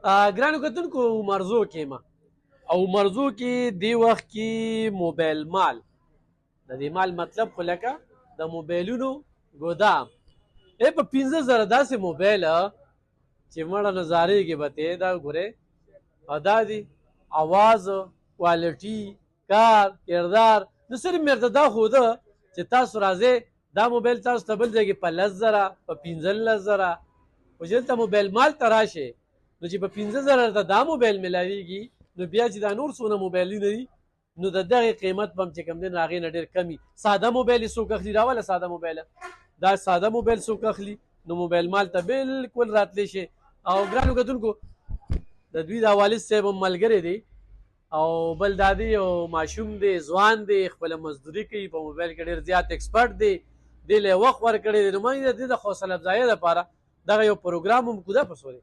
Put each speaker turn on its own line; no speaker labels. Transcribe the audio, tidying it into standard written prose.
ګرانو کتونکو مرزو کې ما او مرزو کې دی وخت کې موبایل مال د دې مال مطلب خو لکه د موبایلونو ګودام په 15,000 داسې موبایل چې مړه نظارې کې به ته دا ګورې ادا دي اواز کوالټي کار کردار نو صرف مرته دا خو ده چې تاسو راځئ دا موبایل تاسو ته بل ځای کې په 10,000 په 15,000 خو چې دلته موبایل مال ته راشئ نو چې په 15,000 ته دا موبایل ملاویږي نو بیا چې دا نور څونه موبایلونه دي نو د دغه قیمت په هم چې کوم دی نو هغې نه ډېر کم وي ساده موبایل یې څوک اخلي راوله ساده موبایل دا ساده موبایل څوک اخلي نو موبایل مال ته بالکل راتلی شي او ګرانو کتونکو د دوی د والد صاحب هم ملګری دی او بل دا دی او ماشوم دی ځوان دی خپله مزدوري کوي په موبایل کې ډېر زیات ایکسپرټ دی دې له یې وخت ورکړی دی نو موږ د دې د حوصله افزایۍ دپاره دغه یو پروګرام هم کوده په سورې